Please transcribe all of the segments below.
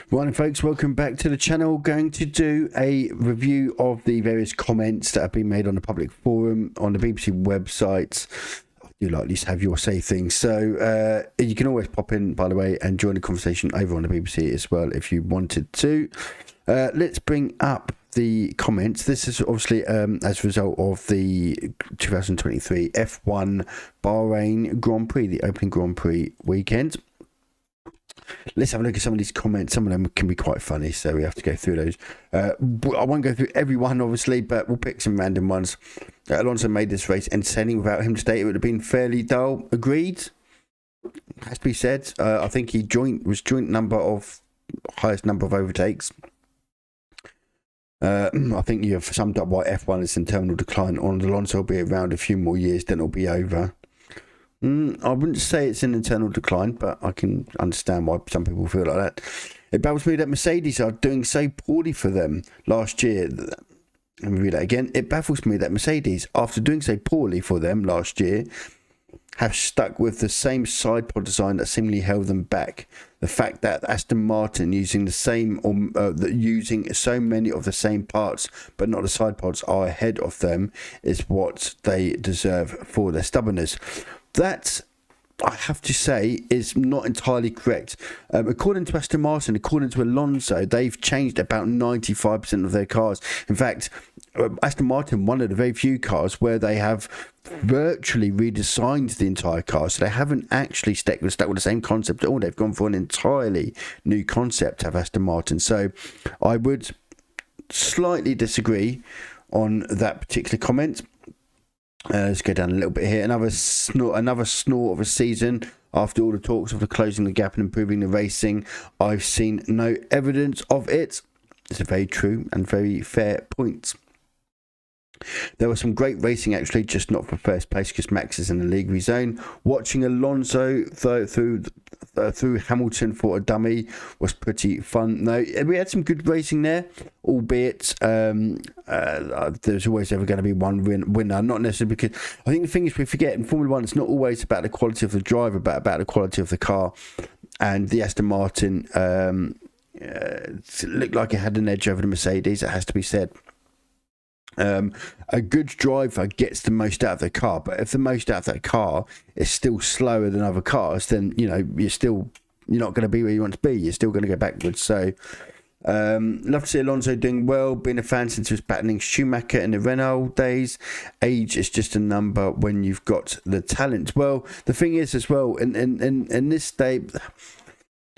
Right, folks, welcome back to the channel. Going to do a review of the various comments that have been made on the public forum on the BBC website. You like at least have your say things, so you can always pop in, by the way, and join the conversation over on the BBC as well if you wanted to. Let's bring up the comments. This is obviously as a result of the 2023 F1 Bahrain Grand Prix, the opening Grand Prix weekend. Let's have a look at some of these comments. Some of them can be quite funny, so we have to go through those. I won't go through every one, obviously, but we'll pick some random ones. Alonso made this race entertaining. Without him today, it would have been fairly dull. Agreed. Has to be said. I think he was joint highest number of overtakes. I think you have summed up why F1 is in terminal decline. On Alonso will be around a few more years, then it'll be over. I wouldn't say it's an internal decline, but I can understand why some people feel like that. It baffles me that Mercedes are doing so poorly for them last year. Let me read that again. It baffles me that Mercedes, after doing so poorly for them last year, have stuck with the same side pod design that seemingly held them back. The fact that Aston Martin using so many of the same parts but not the side pods are ahead of them is what they deserve for their stubbornness. That, I have to say, is not entirely correct. According to Aston Martin, according to Alonso, they've changed about 95% of their cars. In fact, Aston Martin, one of the very few cars where they have virtually redesigned the entire car. So they haven't actually stuck with the same concept at all. They've gone for an entirely new concept of Aston Martin. So I would slightly disagree on that particular comment. Let's go down a little bit here. Another snort of a season. After all the talks of the closing the gap and improving the racing, I've seen no evidence of it. It's a very true and very fair point. There was some great racing, actually, just not for first place because Max is in the league zone. Watching Alonso through Hamilton for a dummy was pretty fun. No, we had some good racing there, albeit there's always ever going to be one winner. Not necessarily because I think the thing is we forget in Formula One, it's not always about the quality of the driver, but about the quality of the car. And the Aston Martin looked like it had an edge over the Mercedes. It has to be said. A good driver gets the most out of the car, but if the most out of that car is still slower than other cars, then you're not going to be where you want to be. You're still going to go backwards. So love to see Alonso doing well, being a fan since he was battling Schumacher in the Renault days. Age is just a number when you've got the talent. Well, the thing is as well, in this day,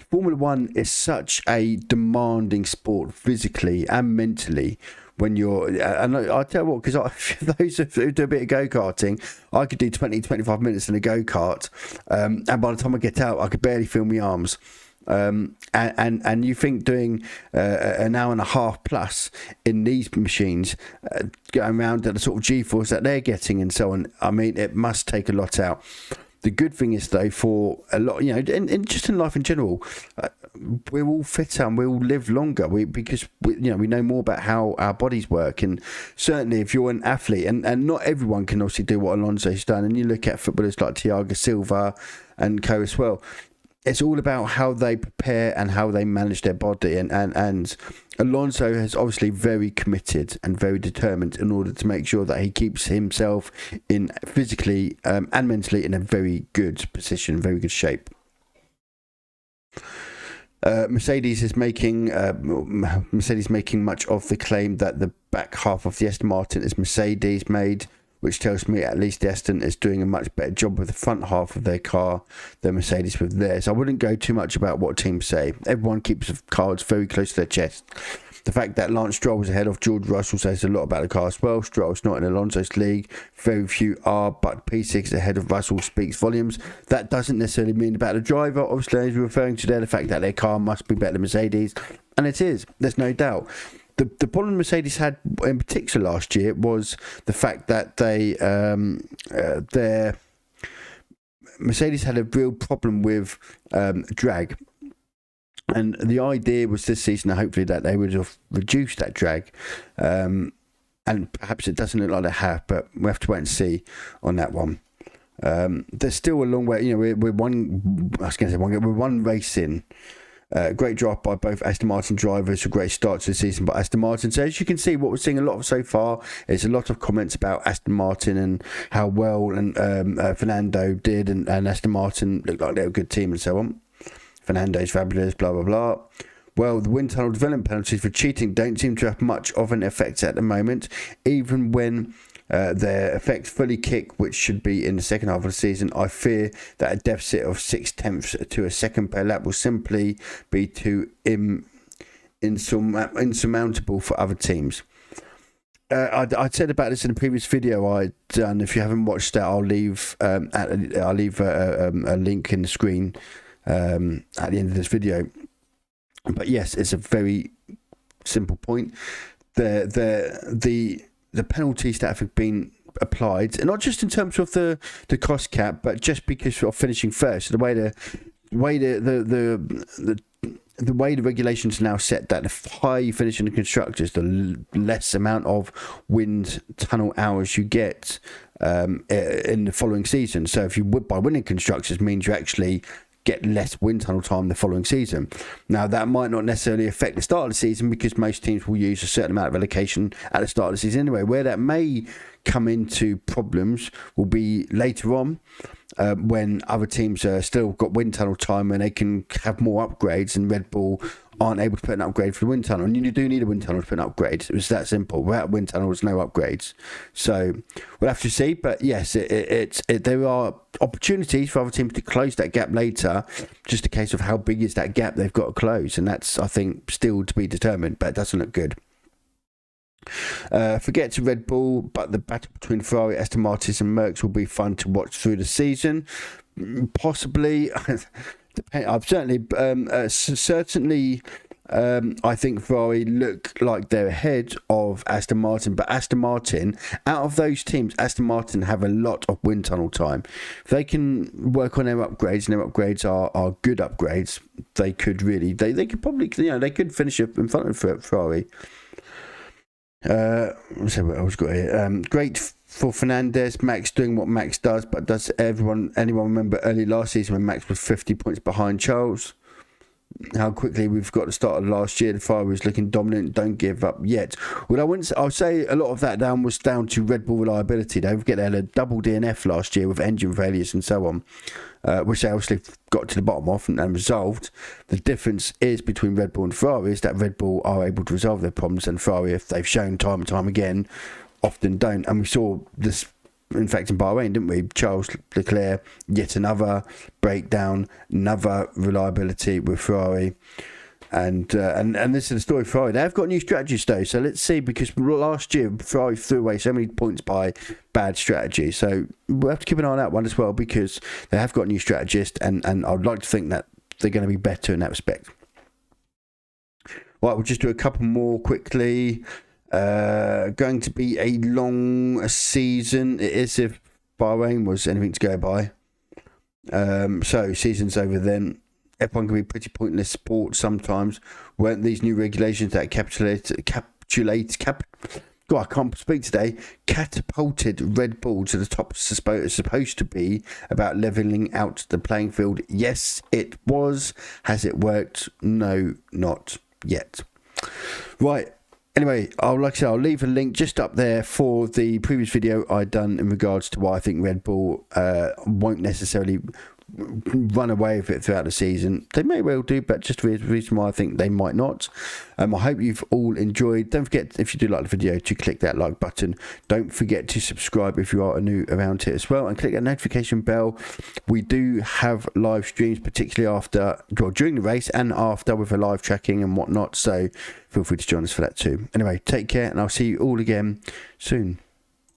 Formula One is such a demanding sport physically and mentally. When you're, and I'll tell you what, because those who do a bit of go-karting, I could do 20-25 minutes in a go-kart, and by the time I get out, I could barely feel my arms. And you think doing an hour and a half plus in these machines, going around at the sort of G-force that they're getting and so on, I mean, it must take a lot out. The good thing is, though, for a lot, and just in life in general, we're all fitter and we all live longer because we know more about how our bodies work. And certainly if you're an athlete, and not everyone can obviously do what Alonso's done, and you look at footballers like Thiago Silva and co as well, it's all about how they prepare and how they manage their body. And Alonso has obviously very committed and very determined in order to make sure that he keeps himself in physically and mentally in a very good position, very good shape. Mercedes making much of the claim that the back half of the Aston Martin is Mercedes made, which tells me at least the Aston is doing a much better job with the front half of their car than Mercedes with theirs. I wouldn't go too much about what teams say. Everyone keeps the cards very close to their chest. The fact that Lance Stroll was ahead of George Russell says a lot about the car as well. Stroll's not in Alonso's league. Very few are, but P6 ahead of Russell speaks volumes. That doesn't necessarily mean about the driver. Obviously, as we're referring to there, the fact that their car must be better than Mercedes. And it is. There's no doubt. The problem Mercedes had in particular last year was the fact that Mercedes had a real problem with drag. And the idea was this season, hopefully, that they would have reduced that drag. And perhaps it doesn't look like they have, but we have to wait and see on that one. There's still a long way. We're one race in. Great draft by both Aston Martin drivers, a great start to the season by Aston Martin. So as you can see, what we're seeing a lot of so far is a lot of comments about Aston Martin and how well and Fernando did, and Aston Martin looked like they were a good team and so on. Fernando's fabulous, blah, blah, blah. Well, the wind tunnel development penalties for cheating don't seem to have much of an effect at the moment, even when their effect fully kick, which should be in the second half of the season. I fear that a deficit of 0.6 to a second per lap will simply be too insurmountable for other teams. I said about this in a previous video I'd done. If you haven't watched that, I'll leave a link in the screen at the end of this video. But yes, it's a very simple point. The penalties that have been applied, and not just in terms of the cost cap, but just because of finishing first. The way the regulations are now set, that the higher you finish in the constructors, the less amount of wind tunnel hours you get in the following season. So if you by winning constructors means you actually get less wind tunnel time the following season. Now that might not necessarily affect the start of the season, because most teams will use a certain amount of allocation at the start of the season anyway. Where that may come into problems will be later on, when other teams still got wind tunnel time and they can have more upgrades, and Red Bull aren't able to put an upgrade for the wind tunnel. And you do need a wind tunnel to put an upgrade. It was that simple. Without wind tunnel, there's no upgrades. So we'll have to see. But yes, there are opportunities for other teams to close that gap later. Just a case of how big is that gap they've got to close. And that's, I think, still to be determined. But it doesn't look good. Forget to Red Bull, but the battle between Ferrari, Aston Martin and Mercs will be fun to watch through the season. Possibly. I've certainly, I think Ferrari look like they're ahead of Aston Martin, but Aston Martin, out of those teams, Aston Martin have a lot of wind tunnel time. If they can work on their upgrades, and their upgrades are good upgrades, they could really, they could probably, they could finish up in front of Ferrari. Let's see what else got here. Great for Fernandez, Max doing what Max does, but does anyone remember early last season when Max was 50 points behind Charles? How quickly we've got to start of last year. The Ferrari was looking dominant. Don't give up yet. Well, I'll say a lot of that was down to Red Bull reliability. Don't forget they had a double DNF last year with engine failures and so on, which they obviously got to the bottom of and resolved. The difference is between Red Bull and Ferrari is that Red Bull are able to resolve their problems, and Ferrari, if they've shown time and time again, often don't. And we saw this, in fact, in Bahrain, didn't we? Charles Leclerc, yet another breakdown, another reliability with Ferrari. And this is the story of Ferrari. They have got new strategies though, so let's see, because last year Ferrari threw away so many points by bad strategy. So we'll have to keep an eye on that one as well, because they have got a new strategist, and I'd like to think that they're going to be better in that respect. Right, we'll just do a couple more quickly. Going to be a long season. It is, if Bahrain was anything to go by. So season's over then. F1 can be pretty pointless sport sometimes. Weren't these new regulations that I can't speak today, catapulted Red Bull to the top, supposed to be about levelling out the playing field? Yes, it was. Has it worked? No, not yet. Right. Anyway, like I said, I'll leave a link just up there for the previous video I'd done in regards to why I think Red Bull won't necessarily run away with it throughout the season. They may well do, but just the reason why I think they might not. I hope you've all enjoyed. Don't forget, if you do like the video, to click that like button. Don't forget to subscribe if you are new around here as well, and click that notification bell. We do have live streams, particularly during the race and after, with a live tracking and whatnot, so feel free to join us for that too. Anyway, take care, and I'll see you all again soon.